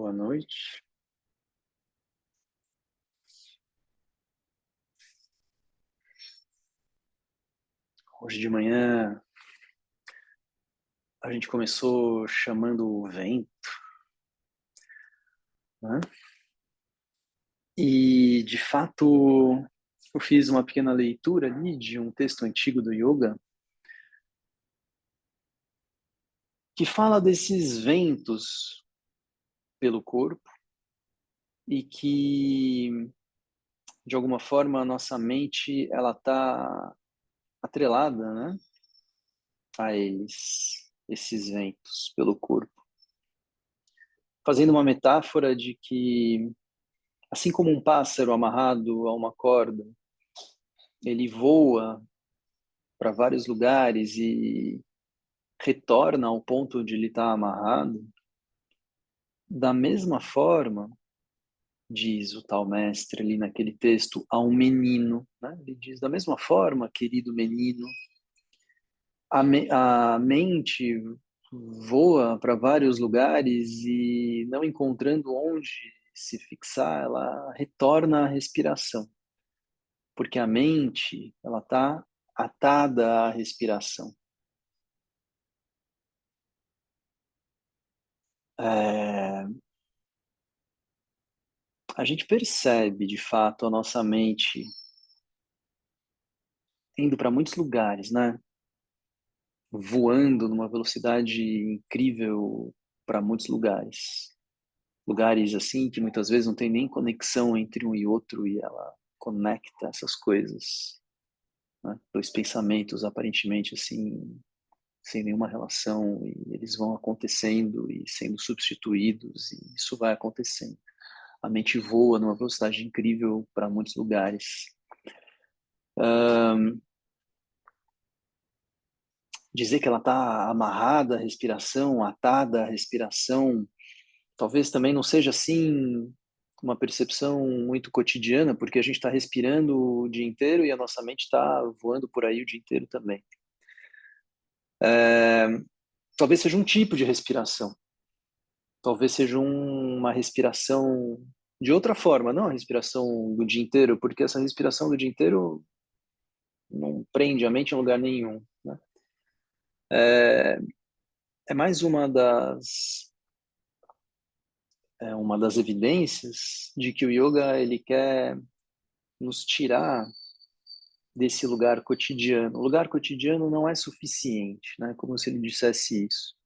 Boa noite. Hoje de manhã a gente começou chamando o vento, né? E de fato eu fiz uma pequena leitura ali de um texto antigo do yoga que fala desses ventos pelo corpo e que de alguma forma a nossa mente ela está atrelada, né, a esses ventos pelo corpo, fazendo uma metáfora de que assim como um pássaro amarrado a uma corda, ele voa para vários lugares e retorna ao ponto onde ele está amarrado. Da mesma forma, diz o tal mestre ali naquele texto, a um menino, né? Ele diz, da mesma forma, querido menino, a mente voa para vários lugares e não encontrando onde se fixar, ela retorna à respiração, porque a mente ela está atada à respiração. A gente percebe de fato a nossa mente indo para muitos lugares, né? Voando numa velocidade incrível para muitos lugares. Lugares assim que muitas vezes não tem nem conexão entre um e outro e ela conecta essas coisas, né? Dois pensamentos aparentemente assim sem nenhuma relação e eles vão acontecendo e sendo substituídos e isso vai acontecendo. A mente voa numa velocidade incrível para muitos lugares. Dizer que ela está amarrada à respiração, atada à respiração, talvez também não seja assim uma percepção muito cotidiana, porque a gente está respirando o dia inteiro e a nossa mente está voando por aí o dia inteiro também. Talvez seja um tipo de respiração, talvez seja uma respiração de outra forma, não a respiração do dia inteiro, porque essa respiração do dia inteiro não prende a mente em lugar nenhum, né? É mais uma das evidências de que o yoga ele quer nos tirar desse lugar cotidiano. O lugar cotidiano não é suficiente, né? Como se ele dissesse isso.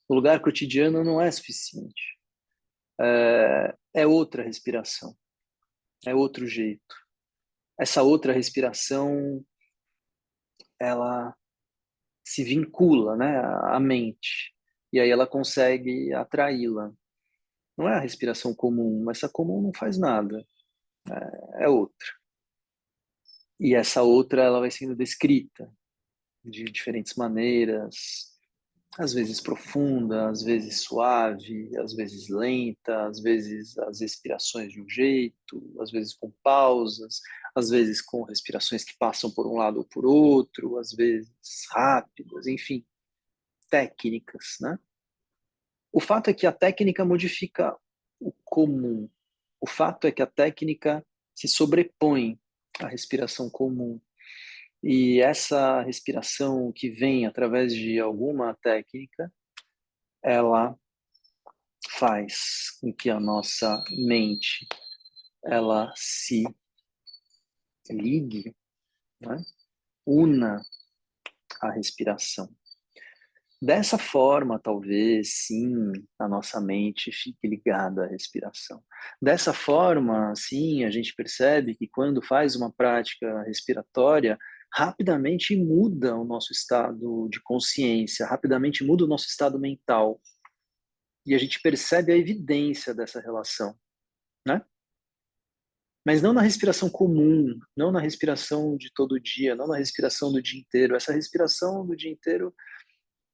O lugar cotidiano não é suficiente. É outra respiração, é outro jeito. Essa outra respiração, ela se vincula, né, à mente. E aí ela consegue atraí-la. Não é a respiração comum, essa comum não faz nada, é outra. E essa outra ela vai sendo descrita de diferentes maneiras, às vezes profunda, às vezes suave, às vezes lenta, às vezes as respirações de um jeito, às vezes com pausas, às vezes com respirações que passam por um lado ou por outro, às vezes rápidas, enfim, técnicas, né? O fato é que a técnica modifica o comum. O fato é que a técnica se sobrepõe à respiração comum. E essa respiração que vem através de alguma técnica, ela faz com que a nossa mente ela se ligue, né? Una a respiração. Dessa forma, talvez, sim, a nossa mente fique ligada à respiração. Dessa forma, sim, a gente percebe que quando faz uma prática respiratória, rapidamente muda o nosso estado de consciência, rapidamente muda o nosso estado mental. E a gente percebe a evidência dessa relação, né? Mas não na respiração comum, não na respiração de todo dia, não na respiração do dia inteiro. Essa respiração do dia inteiro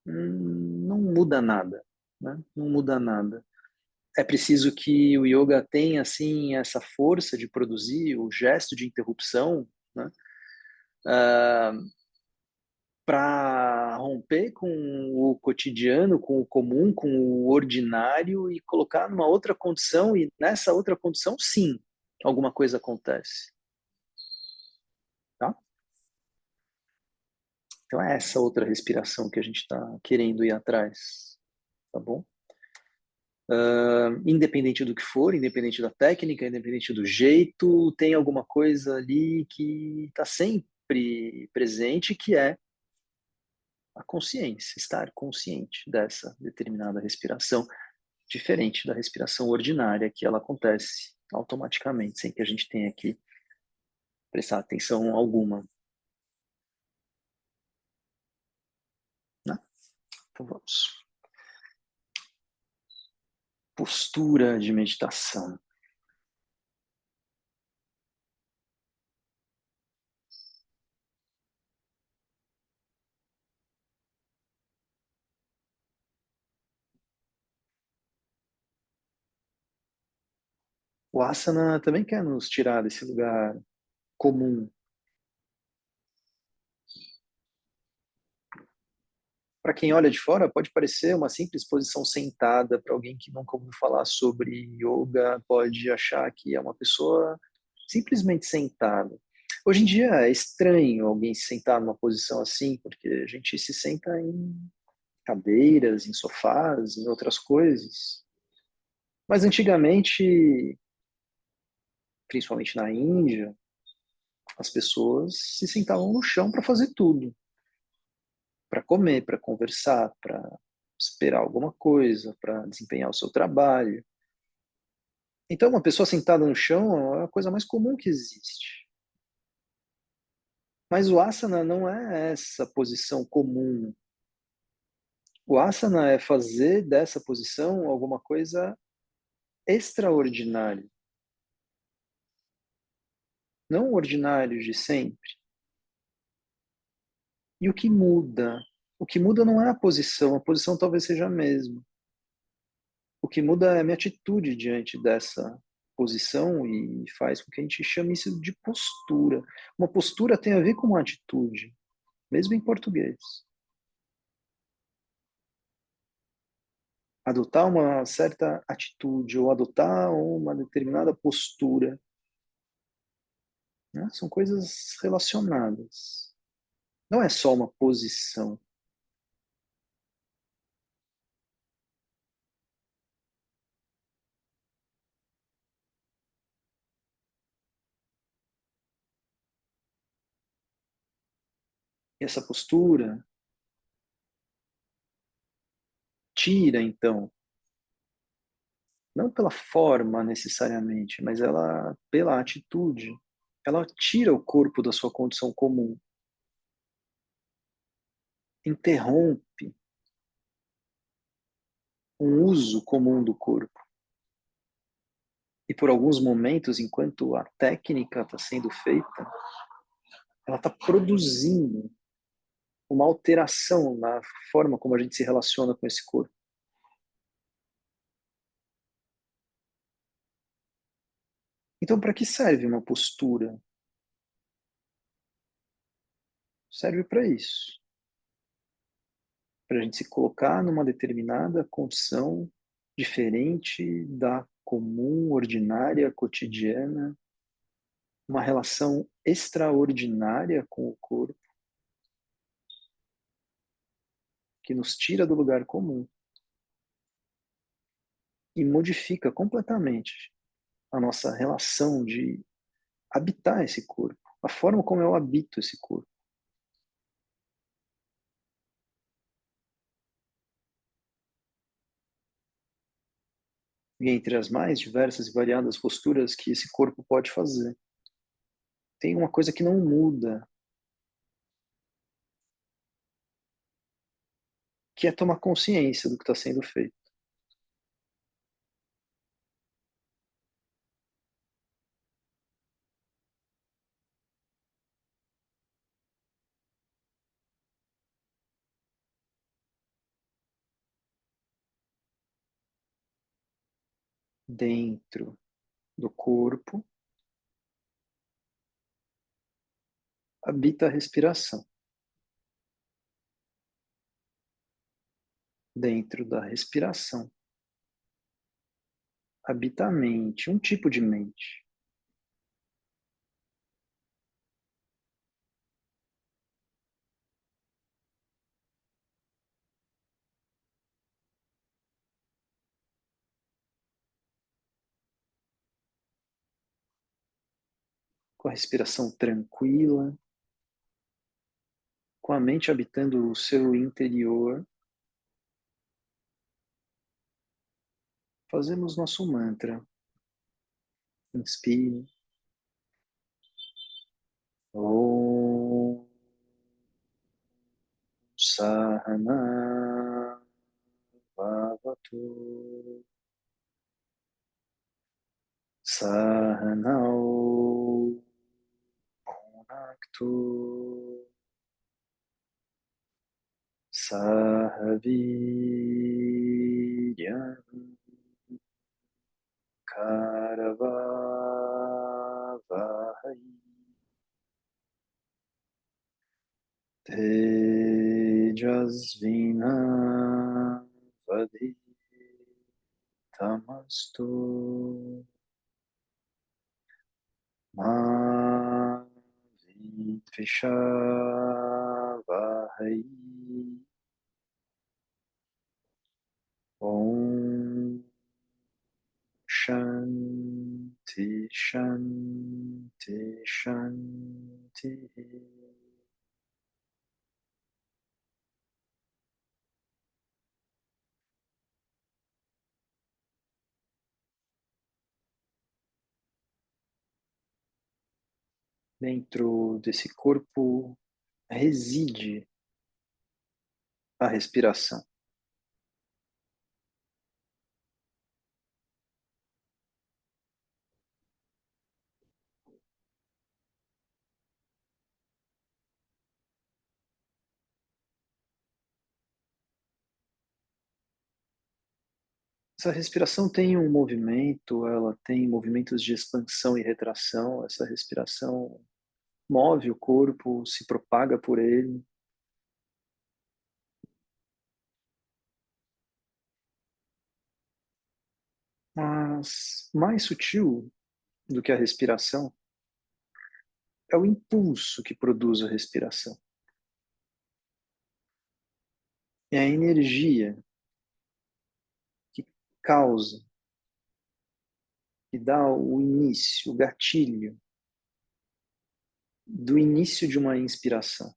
não muda nada, né? Não muda nada. É preciso que o yoga tenha, assim, essa força de produzir o gesto de interrupção, né? para romper com o cotidiano, com o comum, com o ordinário e colocar numa outra condição, e nessa outra condição, sim, alguma coisa acontece. Tá? Então é essa outra respiração que a gente está querendo ir atrás, tá bom? Independente do que for, independente da técnica, independente do jeito, tem alguma coisa ali que está sempre presente, que é a consciência, estar consciente dessa determinada respiração, diferente da respiração ordinária, que ela acontece automaticamente, sem que a gente tenha que prestar atenção alguma. Né? Então vamos. Postura de meditação. O asana também quer nos tirar desse lugar comum. Para quem olha de fora, pode parecer uma simples posição sentada. Para alguém que nunca ouviu falar sobre yoga, pode achar que é uma pessoa simplesmente sentada. Hoje em dia é estranho alguém se sentar numa posição assim, porque a gente se senta em cadeiras, em sofás, em outras coisas. Mas antigamente, principalmente na Índia, as pessoas se sentavam no chão para fazer tudo, para comer, para conversar, para esperar alguma coisa, para desempenhar o seu trabalho. Então, uma pessoa sentada no chão é a coisa mais comum que existe. Mas o asana não é essa posição comum. O asana é fazer dessa posição alguma coisa extraordinária, não o ordinário de sempre. E o que muda? O que muda não é a posição talvez seja a mesma. O que muda é a minha atitude diante dessa posição e faz com que a gente chame isso de postura. Uma postura tem a ver com uma atitude, mesmo em português. Adotar uma certa atitude ou adotar uma determinada postura, né? São coisas relacionadas. Não é só uma posição. E essa postura tira, então, não pela forma necessariamente, mas ela pela atitude, ela tira o corpo da sua condição comum, interrompe um uso comum do corpo. E por alguns momentos, enquanto a técnica está sendo feita, ela está produzindo uma alteração na forma como a gente se relaciona com esse corpo. Então, para que serve uma postura? Serve para isso. Para a gente se colocar numa determinada condição diferente da comum, ordinária, cotidiana, uma relação extraordinária com o corpo, que nos tira do lugar comum e modifica completamente a nossa relação de habitar esse corpo, a forma como eu habito esse corpo. E entre as mais diversas e variadas posturas que esse corpo pode fazer, tem uma coisa que não muda, que é tomar consciência do que está sendo feito. Dentro do corpo habita a respiração. dentro da respiração. Habita a mente, um tipo de mente. Com a respiração tranquila, com a mente habitando o seu interior, fazemos nosso mantra. Inspire. Om Sahana Bhavatu Sahanau Bhunaktu Sahaviryam Karavavahai Tejasvinavadhitamastu Ma Vidvishavahai Om Shanti Shanti Shanti. Dentro desse corpo reside a respiração. Essa respiração tem um movimento, ela tem movimentos de expansão e retração. Essa respiração move o corpo, se propaga por ele. Mas mais sutil do que a respiração é o impulso que produz a respiração. É a energia que causa, que dá o início, o gatilho do início de uma inspiração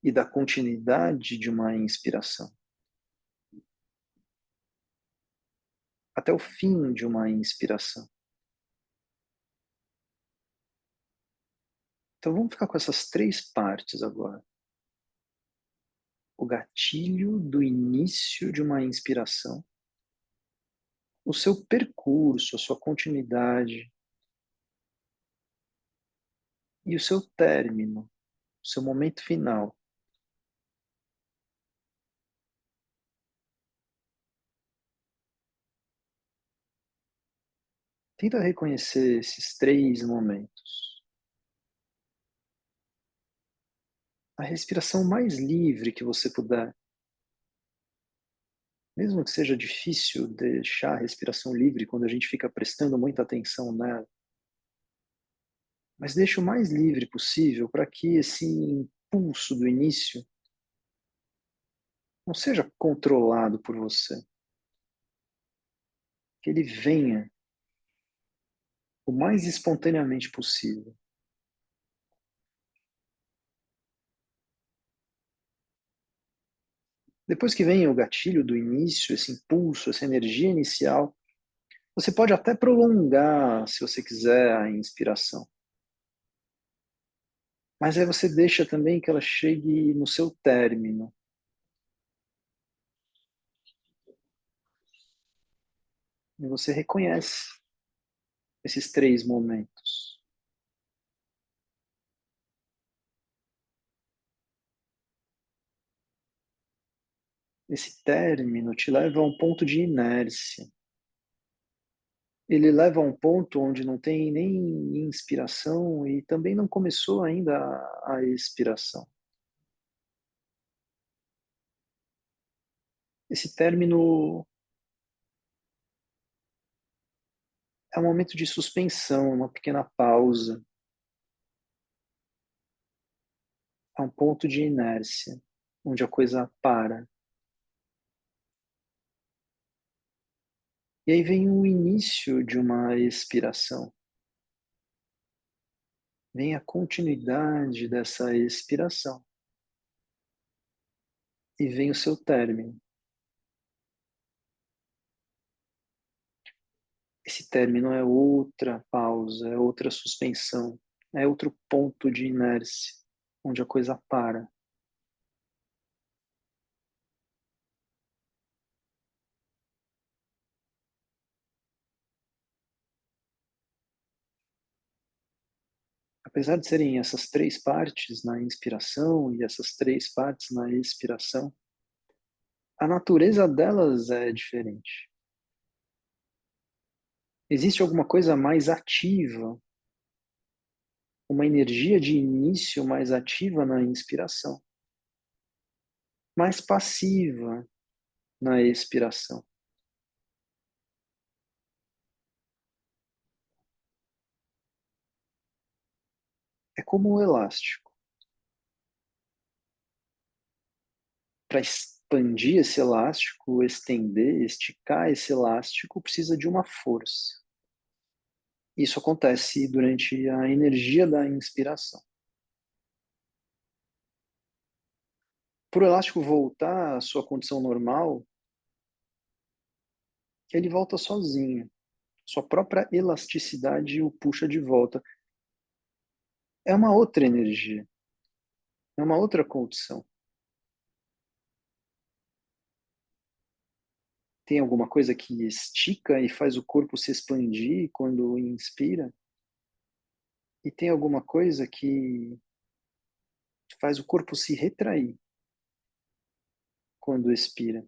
e da continuidade de uma inspiração, até o fim de uma inspiração. Então vamos ficar com essas três partes agora. O gatilho do início de uma inspiração, o seu percurso, a sua continuidade e o seu término, o seu momento final. Tenta reconhecer esses três momentos. A respiração mais livre que você puder. Mesmo que seja difícil deixar a respiração livre quando a gente fica prestando muita atenção nela, mas deixe o mais livre possível para que esse impulso do início não seja controlado por você. Que ele venha o mais espontaneamente possível. Depois que vem o gatilho do início, esse impulso, essa energia inicial, você pode até prolongar, se você quiser, a inspiração. Mas aí você deixa também que ela chegue no seu término. E você reconhece esses três momentos. Esse término te leva a um ponto de inércia. Ele leva a um ponto onde não tem nem inspiração e também não começou ainda a expiração. Esse término é um momento de suspensão, uma pequena pausa, é um ponto de inércia, onde a coisa para. E aí vem o início de uma expiração, vem a continuidade dessa expiração e vem o seu término. Esse término é outra pausa, é outra suspensão, é outro ponto de inércia, onde a coisa para. Apesar de serem essas três partes na inspiração e essas três partes na expiração, a natureza delas é diferente. Existe alguma coisa mais ativa, uma energia de início mais ativa na inspiração, mais passiva na expiração. É como o elástico. Para expandir esse elástico, estender, esticar esse elástico, precisa de uma força. Isso acontece durante a energia da inspiração. Para o elástico voltar à sua condição normal, ele volta sozinho. Sua própria elasticidade o puxa de volta. É uma outra energia, é uma outra condição. Tem alguma coisa que estica e faz o corpo se expandir quando inspira? E tem alguma coisa que faz o corpo se retrair quando expira?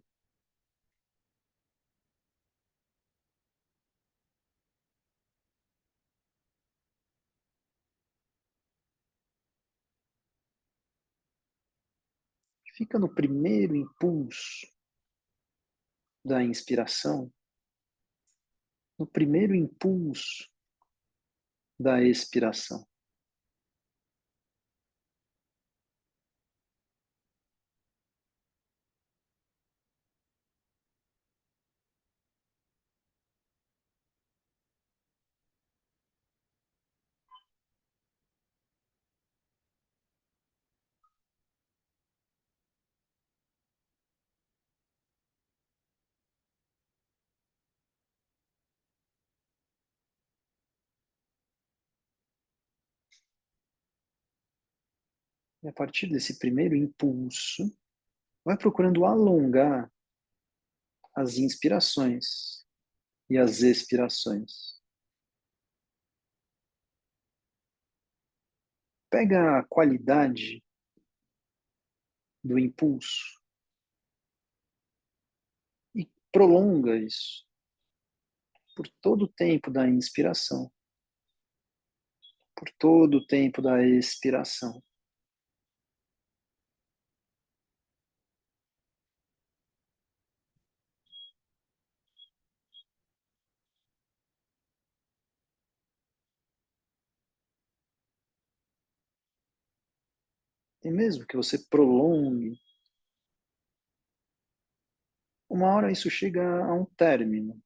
Fica no primeiro impulso da inspiração, no primeiro impulso da expiração. E a partir desse primeiro impulso, vai procurando alongar as inspirações e as expirações. Pega a qualidade do impulso e prolonga isso por todo o tempo da inspiração, por todo o tempo da expiração. E mesmo que você prolongue, uma hora isso chega a um término.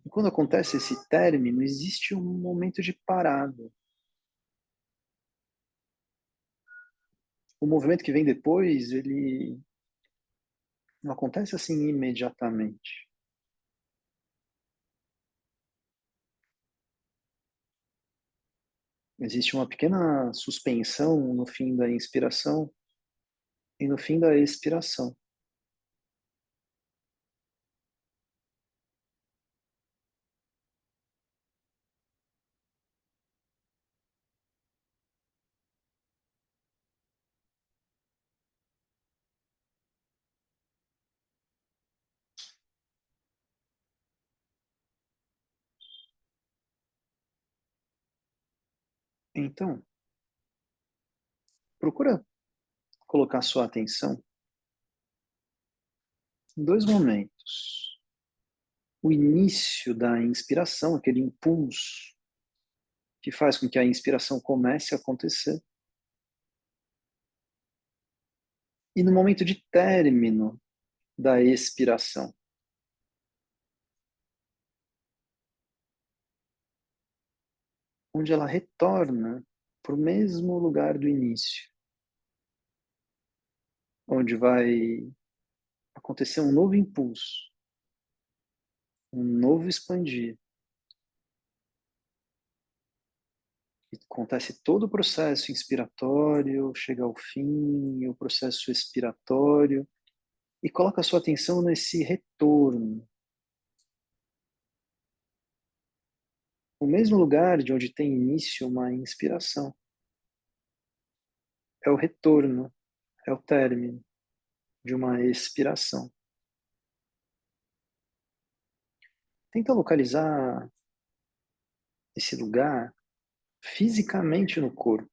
E quando acontece esse término, existe um momento de parada. O movimento que vem depois, ele não acontece assim imediatamente. Existe uma pequena suspensão no fim da inspiração e no fim da expiração. Então, procura colocar sua atenção em dois momentos. O início da inspiração, aquele impulso que faz com que a inspiração comece a acontecer. E no momento de término da expiração, onde ela retorna para o mesmo lugar do início, onde vai acontecer um novo impulso, um novo expandir. E acontece todo o processo inspiratório, chega ao fim, o processo expiratório, e coloca a sua atenção nesse retorno. O mesmo lugar de onde tem início uma inspiração. É o retorno, é o término de uma expiração. Tenta localizar esse lugar fisicamente no corpo.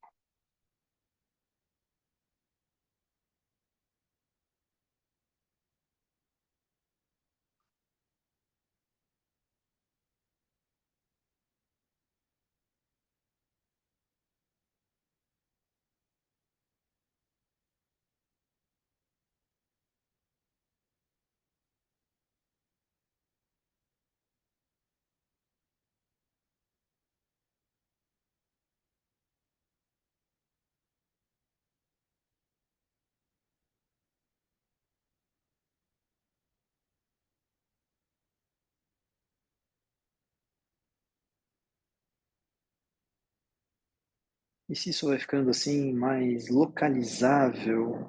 E se isso vai ficando assim mais localizável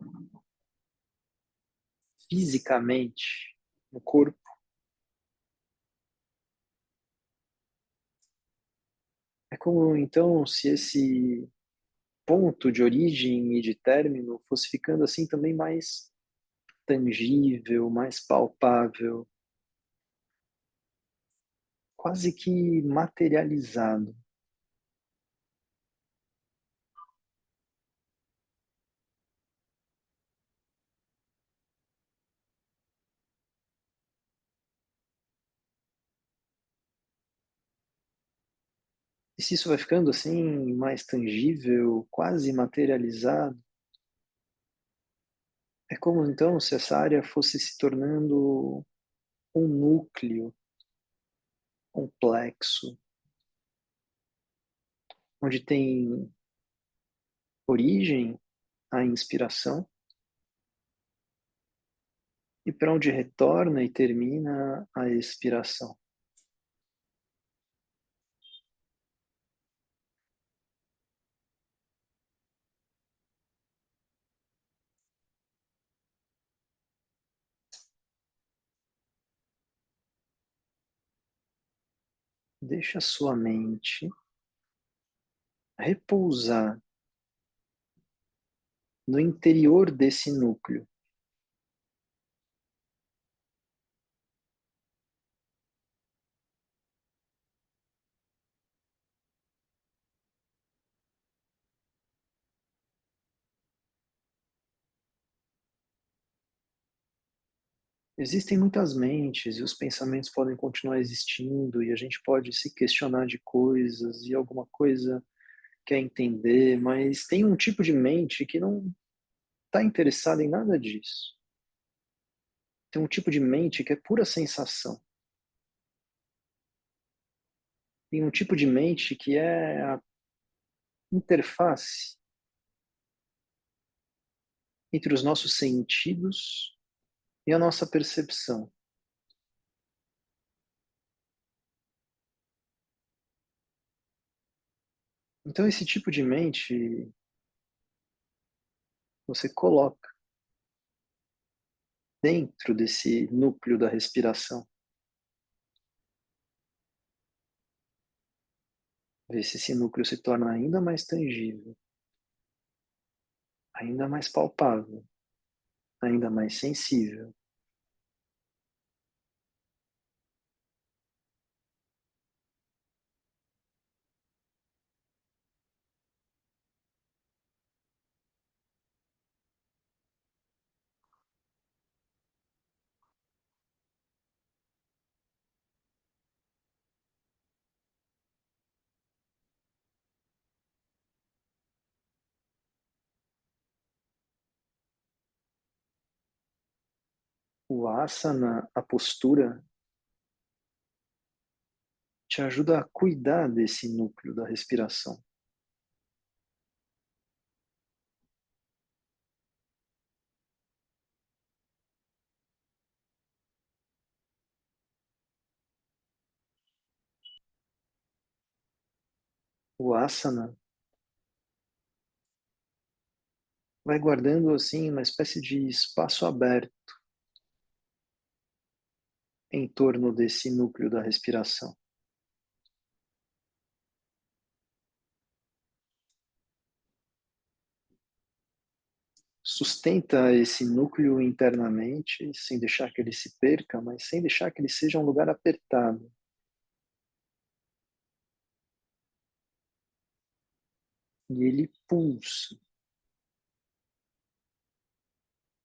fisicamente no corpo, é como então se esse ponto de origem e de término fosse ficando assim também mais tangível, mais palpável, quase que materializado. E se isso vai ficando assim mais tangível, quase materializado, é como então se essa área fosse se tornando um núcleo complexo, onde tem origem a inspiração e para onde retorna e termina a expiração. Deixa a sua mente repousar no interior desse núcleo. Existem muitas mentes e os pensamentos podem continuar existindo e a gente pode se questionar de coisas e alguma coisa quer entender, mas tem um tipo de mente que não está interessada em nada disso. Tem um tipo de mente que é pura sensação. Tem um tipo de mente que é a interface entre os nossos sentidos e a nossa percepção. Então, esse tipo de mente você coloca dentro desse núcleo da respiração. Vê se esse núcleo se torna ainda mais tangível, ainda mais palpável, ainda mais sensível. O asana, a postura, te ajuda a cuidar desse núcleo da respiração. O asana vai guardando assim uma espécie de espaço aberto em torno desse núcleo da respiração. Sustenta esse núcleo internamente, sem deixar que ele se perca, mas sem deixar que ele seja um lugar apertado. E ele pulsa.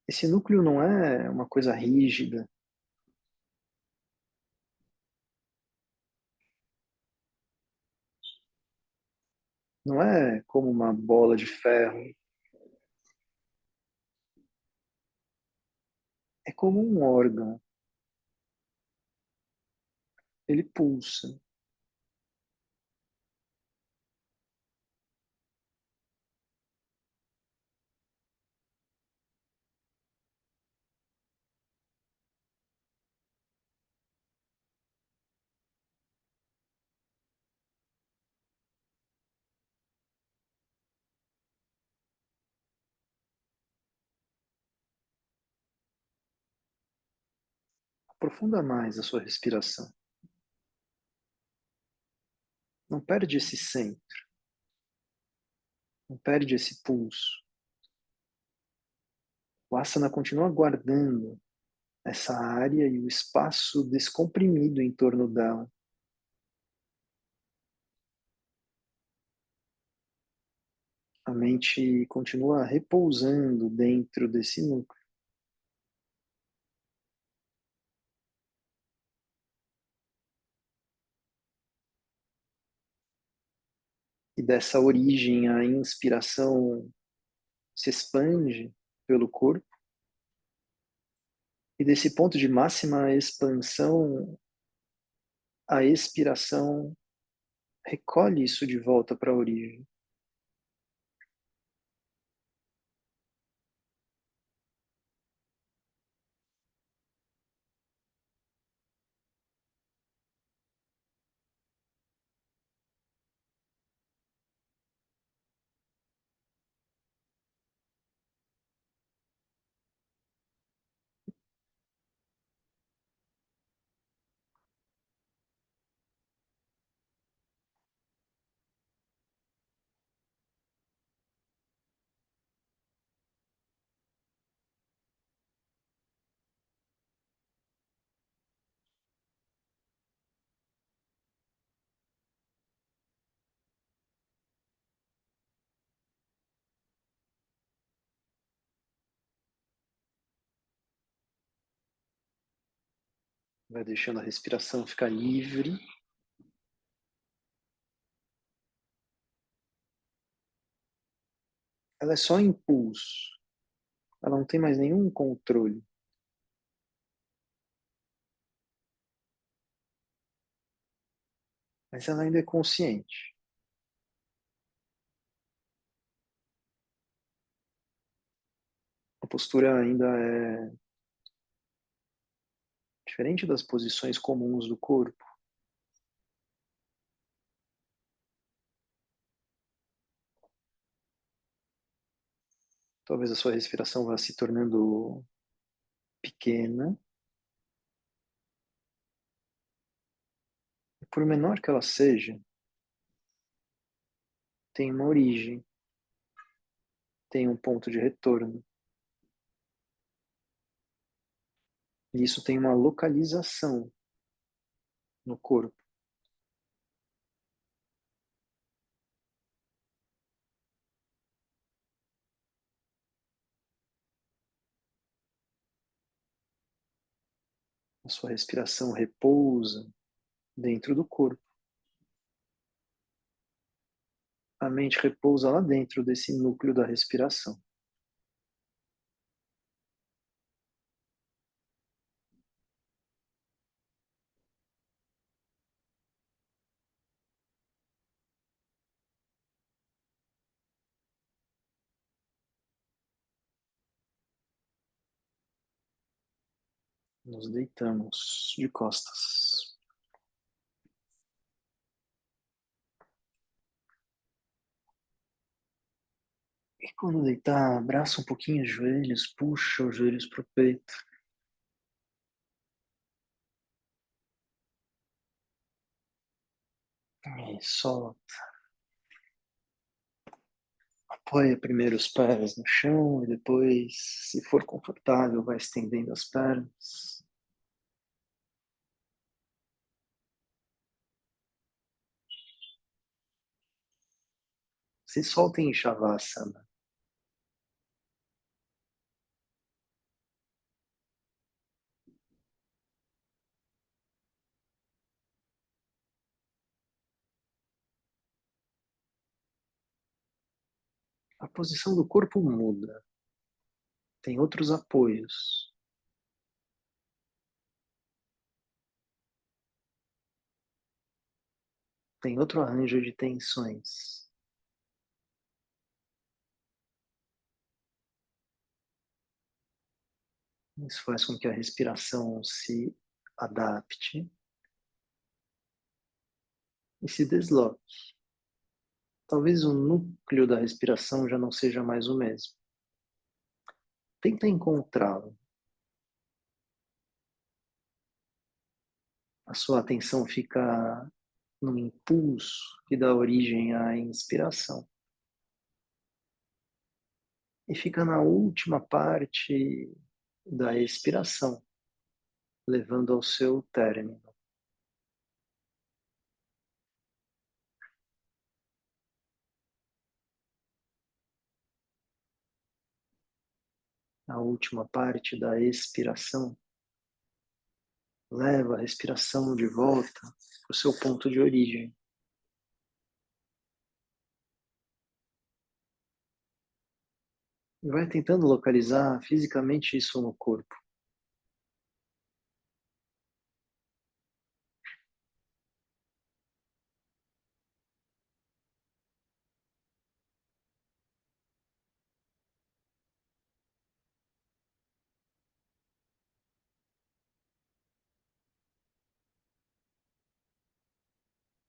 Esse núcleo não é uma coisa rígida, não é como uma bola de ferro, é como um órgão. Ele pulsa. Aprofunda mais a sua respiração. Não perde esse centro, não perde esse pulso. O asana continua guardando essa área e o espaço descomprimido em torno dela. A mente continua repousando dentro desse núcleo. E dessa origem, a inspiração se expande pelo corpo. E desse ponto de máxima expansão, a expiração recolhe isso de volta para a origem. Vai deixando a respiração ficar livre. Ela é só impulso. Ela não tem mais nenhum controle. Mas ela ainda é consciente. A postura ainda é diferente das posições comuns do corpo. Talvez a sua respiração vá se tornando pequena. E por menor que ela seja, tem uma origem, tem um ponto de retorno. E isso tem uma localização no corpo. A sua respiração repousa dentro do corpo. A mente repousa lá dentro desse núcleo da respiração. Nos deitamos de costas. E quando deitar, abraça um pouquinho os joelhos, puxa os joelhos para o peito. E solta. Apoia primeiro os pés no chão e depois, se for confortável, vai estendendo as pernas. Se solta em Shavasana. A posição do corpo muda. Tem outros apoios. Tem outro arranjo de tensões. Isso faz com que a respiração se adapte e se desloque. Talvez o núcleo da respiração já não seja mais o mesmo. Tenta encontrá-lo. A sua atenção fica no impulso que dá origem à inspiração. E fica na última parte da expiração, levando ao seu término. A última parte da expiração leva a respiração de volta para o seu ponto de origem. E vai tentando localizar fisicamente isso no corpo.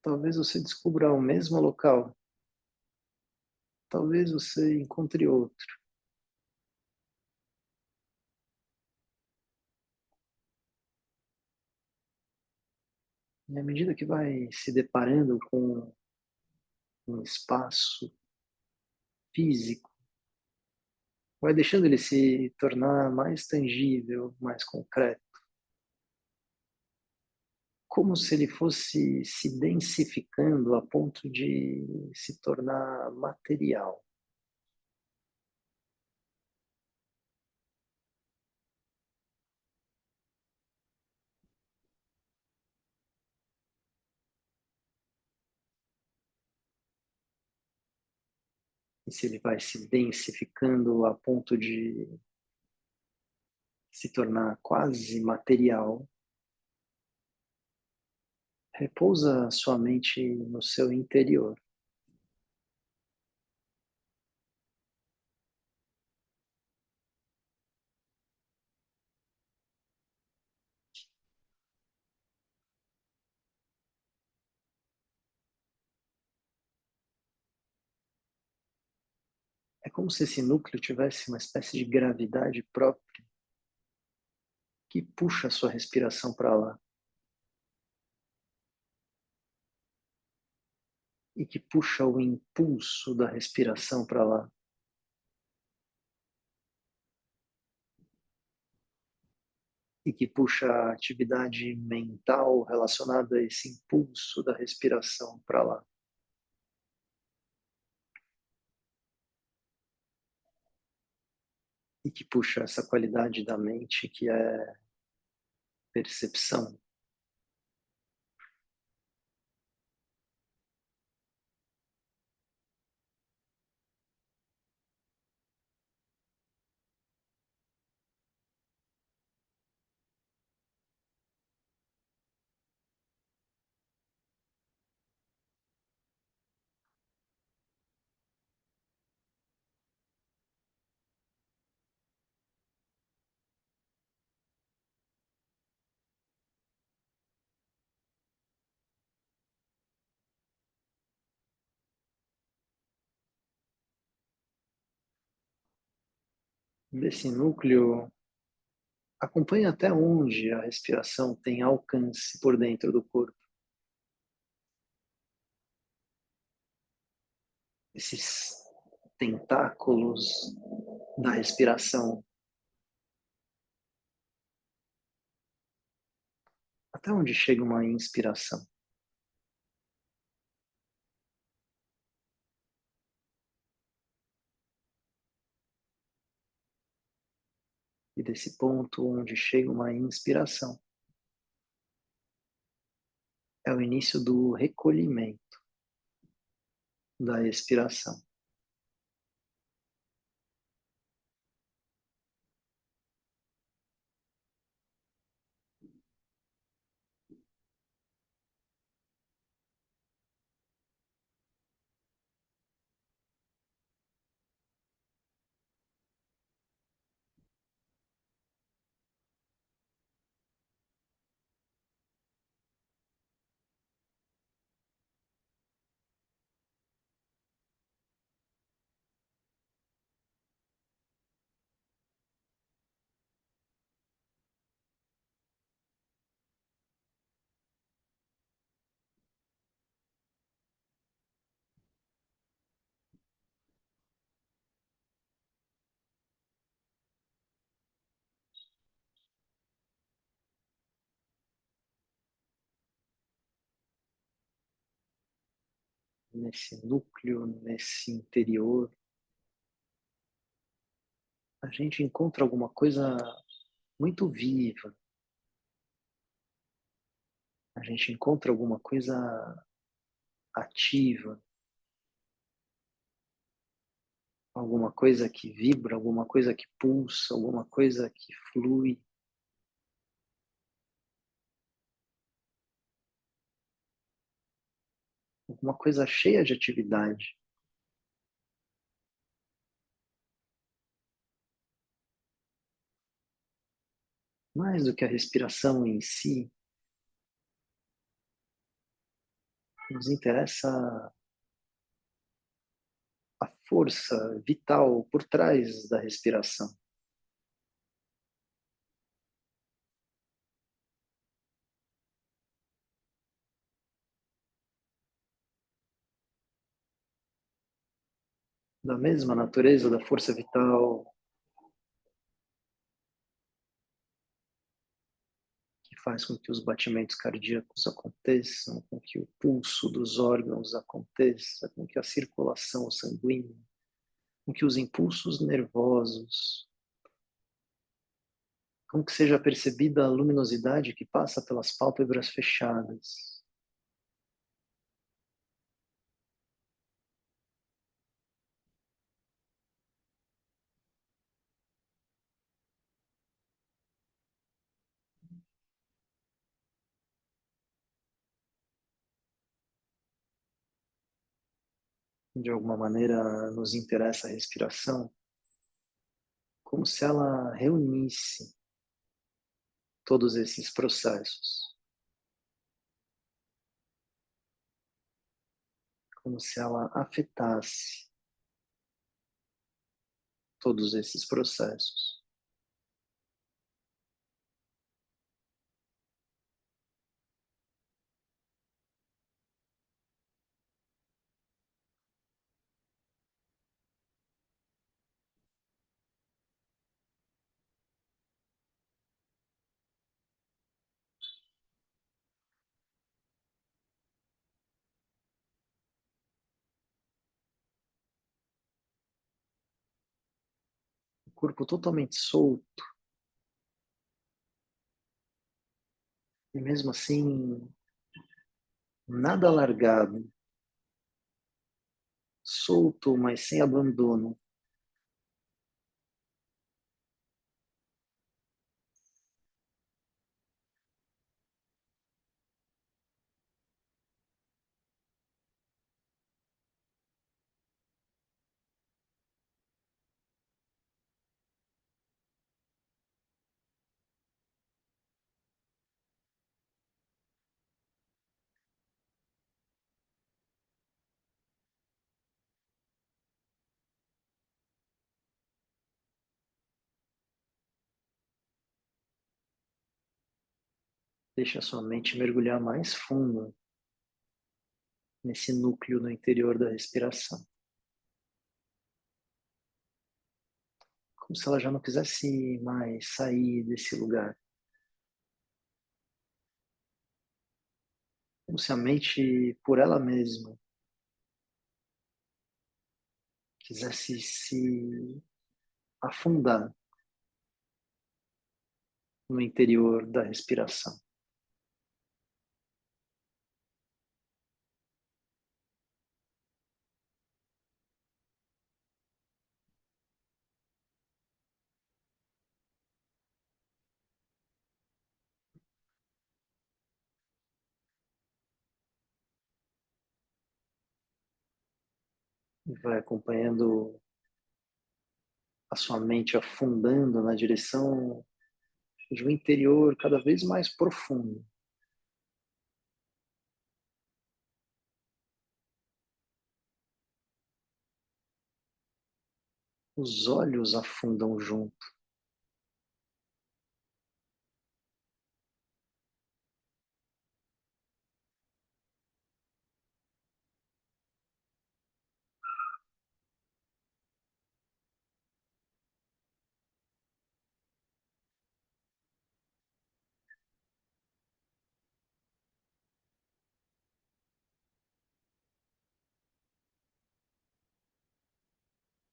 Talvez você descubra o mesmo local, talvez você encontre outro. E à medida que vai se deparando com um espaço físico, vai deixando ele se tornar mais tangível, mais concreto, como se ele fosse se densificando a ponto de se tornar material. E se ele vai se densificando a ponto de se tornar quase material, repousa sua mente no seu interior. É como se esse núcleo tivesse uma espécie de gravidade própria que puxa a sua respiração para lá e que puxa o impulso da respiração para lá e que puxa a atividade mental relacionada a esse impulso da respiração para lá. E que puxa essa qualidade da mente que é percepção. Desse núcleo, acompanhe até onde a respiração tem alcance por dentro do corpo. Esses tentáculos da respiração, até onde chega uma inspiração. E desse ponto onde chega uma inspiração, é o início do recolhimento da expiração. Nesse núcleo, nesse interior, a gente encontra alguma coisa muito viva, a gente encontra alguma coisa ativa, alguma coisa que vibra, alguma coisa que pulsa, alguma coisa que flui, alguma coisa cheia de atividade. Mais do que a respiração em si, nos interessa a força vital por trás da respiração. Da mesma natureza da força vital que faz com que os batimentos cardíacos aconteçam, com que o pulso dos órgãos aconteça, com que a circulação sanguínea, com que os impulsos nervosos, com que seja percebida a luminosidade que passa pelas pálpebras fechadas. De alguma maneira nos interessa a respiração, como se ela reunisse todos esses processos, como se ela afetasse todos esses processos. O corpo totalmente solto, e mesmo assim, nada largado, solto, mas sem abandono. Deixa a sua mente mergulhar mais fundo nesse núcleo no interior da respiração. Como se ela já não quisesse mais sair desse lugar. Como se a mente, por ela mesma, quisesse se afundar no interior da respiração. E vai acompanhando a sua mente afundando na direção de um interior cada vez mais profundo. Os olhos afundam junto.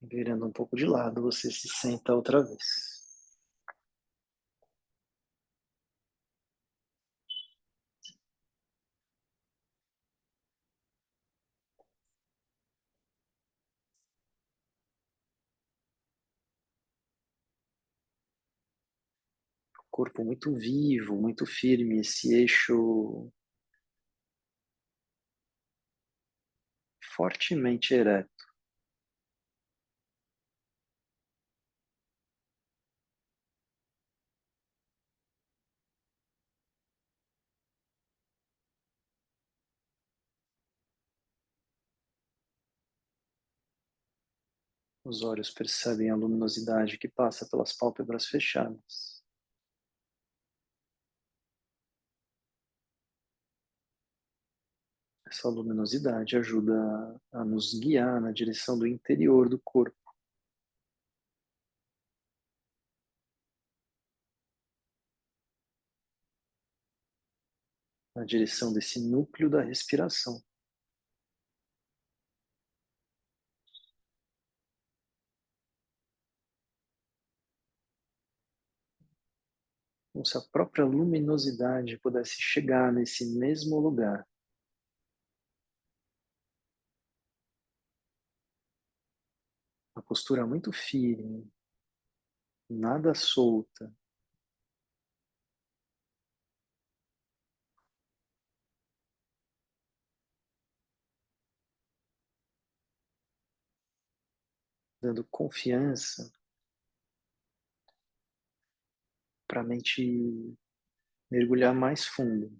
Virando um pouco de lado, você se senta outra vez. Corpo muito vivo, muito firme, esse eixo fortemente ereto. Os olhos percebem a luminosidade que passa pelas pálpebras fechadas. Essa luminosidade ajuda a nos guiar na direção do interior do corpo, na direção desse núcleo da respiração. Como se a própria luminosidade pudesse chegar nesse mesmo lugar. Uma postura muito firme, nada solta, dando confiança para a mente mergulhar mais fundo.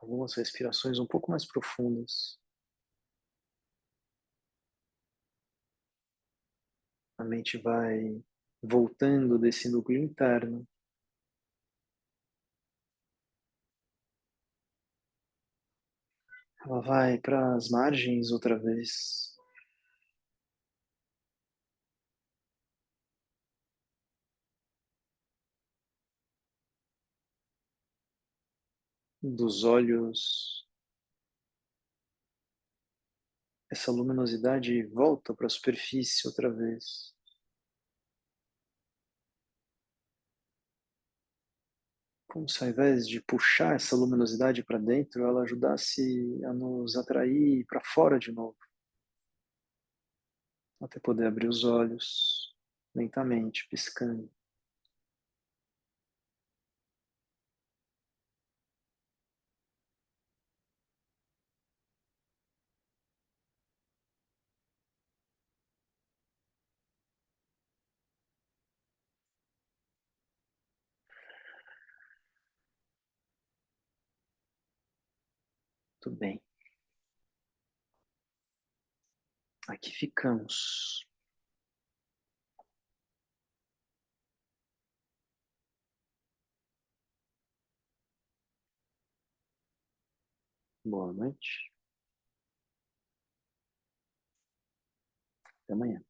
Algumas respirações um pouco mais profundas. A mente vai voltando desse núcleo interno. Ela vai para as margens outra vez, dos olhos. Essa luminosidade volta para a superfície outra vez. Como se ao invés de puxar essa luminosidade para dentro, ela ajudasse a nos atrair para fora de novo, até poder abrir os olhos lentamente, piscando. Tudo bem. Aqui ficamos. Boa noite. Até amanhã.